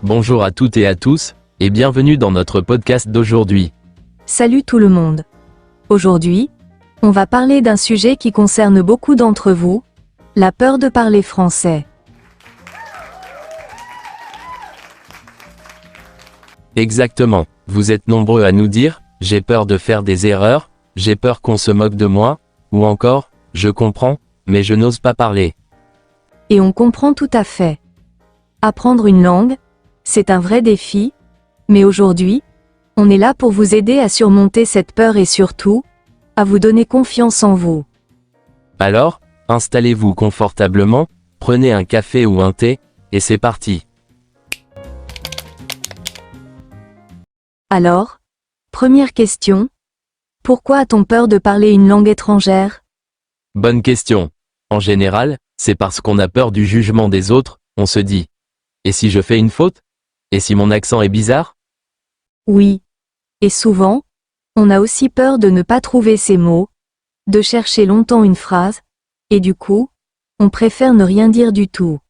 Bonjour à toutes et à tous, et bienvenue dans notre podcast d'aujourd'hui. Salut tout le monde. Aujourd'hui, on va parler d'un sujet qui concerne beaucoup d'entre vous, la peur de parler français. Exactement, vous êtes nombreux à nous dire « j'ai peur de faire des erreurs »,« j'ai peur qu'on se moque de moi », ou encore « je comprends, mais je n'ose pas parler ». Et on comprend tout à fait. Apprendre une langue, c'est un vrai défi, mais aujourd'hui, on est là pour vous aider à surmonter cette peur et surtout, à vous donner confiance en vous. Alors, installez-vous confortablement, prenez un café ou un thé, et c'est parti. Alors, première question, pourquoi a-t-on peur de parler une langue étrangère? Bonne question. En général, c'est parce qu'on a peur du jugement des autres, on se dit « et si je fais une faute? Et si mon accent est bizarre ?» Oui. Et souvent, on a aussi peur de ne pas trouver ces mots, de chercher longtemps une phrase, et du coup, on préfère ne rien dire du tout.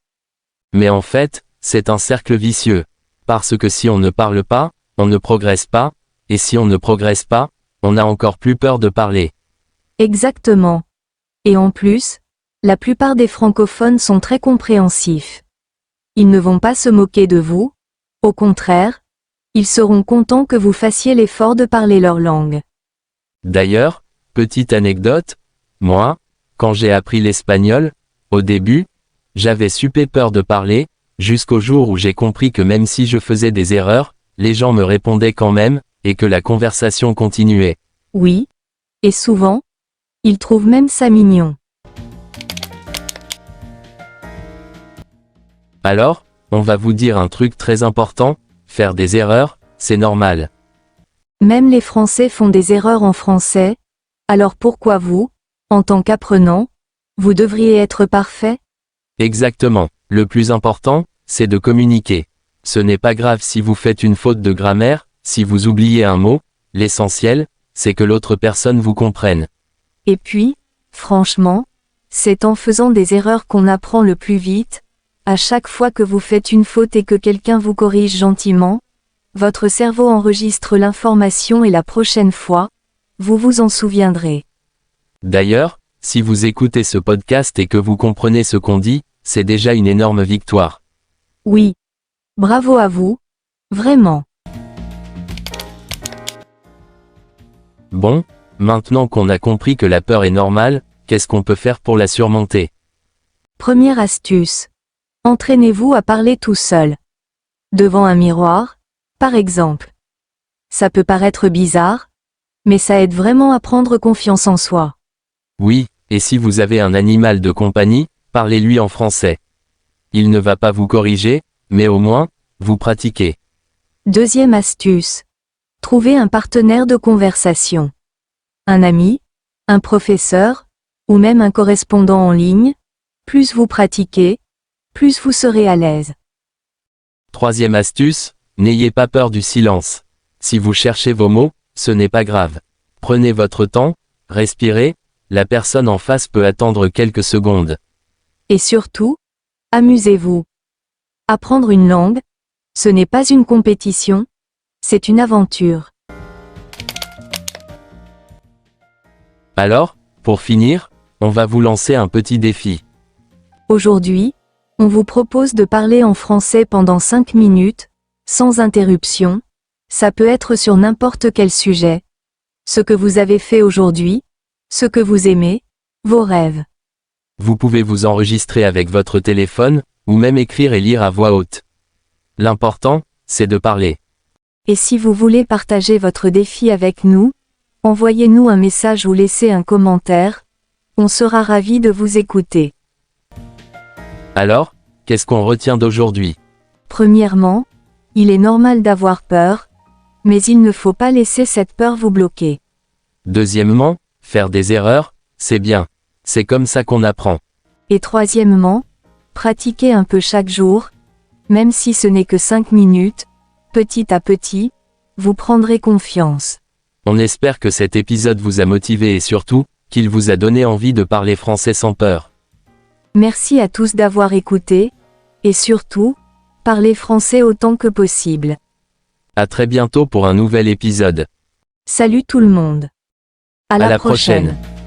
Mais en fait, c'est un cercle vicieux. Parce que si on ne parle pas, on ne progresse pas, et si on ne progresse pas, on a encore plus peur de parler. Exactement. Et en plus, la plupart des francophones sont très compréhensifs. Ils ne vont pas se moquer de vous, au contraire, ils seront contents que vous fassiez l'effort de parler leur langue. D'ailleurs, petite anecdote, moi, quand j'ai appris l'espagnol, au début, j'avais super peur de parler, jusqu'au jour où j'ai compris que même si je faisais des erreurs, les gens me répondaient quand même, et que la conversation continuait. Oui. Et souvent, ils trouvent même ça mignon. Alors, on va vous dire un truc très important, faire des erreurs, c'est normal. Même les Français font des erreurs en français, alors pourquoi vous, en tant qu'apprenant, vous devriez être parfait? Exactement. Le plus important, c'est de communiquer. Ce n'est pas grave si vous faites une faute de grammaire, si vous oubliez un mot, l'essentiel, c'est que l'autre personne vous comprenne. Et puis, franchement, c'est en faisant des erreurs qu'on apprend le plus vite. À chaque fois que vous faites une faute et que quelqu'un vous corrige gentiment, votre cerveau enregistre l'information et la prochaine fois, vous vous en souviendrez. D'ailleurs, si vous écoutez ce podcast et que vous comprenez ce qu'on dit, c'est déjà une énorme victoire. Oui. Bravo à vous. Vraiment. Bon, maintenant qu'on a compris que la peur est normale, qu'est-ce qu'on peut faire pour la surmonter? Première astuce. Entraînez-vous à parler tout seul. Devant un miroir, par exemple. Ça peut paraître bizarre, mais ça aide vraiment à prendre confiance en soi. Oui, et si vous avez un animal de compagnie, parlez-lui en français. Il ne va pas vous corriger, mais au moins, vous pratiquez. Deuxième astuce. Trouvez un partenaire de conversation. Un ami, un professeur, ou même un correspondant en ligne. Plus vous pratiquez, plus vous serez à l'aise. Troisième astuce, n'ayez pas peur du silence. Si vous cherchez vos mots, ce n'est pas grave. Prenez votre temps, respirez, la personne en face peut attendre quelques secondes. Et surtout, amusez-vous. Apprendre une langue, ce n'est pas une compétition, c'est une aventure. Alors, pour finir, on va vous lancer un petit défi. Aujourd'hui, on vous propose de parler en français pendant 5 minutes, sans interruption. Ça peut être sur n'importe quel sujet. Ce que vous avez fait aujourd'hui, ce que vous aimez, vos rêves. Vous pouvez vous enregistrer avec votre téléphone, ou même écrire et lire à voix haute. L'important, c'est de parler. Et si vous voulez partager votre défi avec nous, envoyez-nous un message ou laissez un commentaire. On sera ravis de vous écouter. Alors, qu'est-ce qu'on retient d'aujourd'hui? Premièrement, il est normal d'avoir peur, mais il ne faut pas laisser cette peur vous bloquer. Deuxièmement, faire des erreurs, c'est bien. C'est comme ça qu'on apprend. Et troisièmement, pratiquez un peu chaque jour, même si ce n'est que 5 minutes, petit à petit, vous prendrez confiance. On espère que cet épisode vous a motivé et surtout, qu'il vous a donné envie de parler français sans peur. Merci à tous d'avoir écouté, et surtout, Parlez français autant que possible. À très bientôt pour un nouvel épisode. Salut tout le monde. À À la la prochaine. prochaine.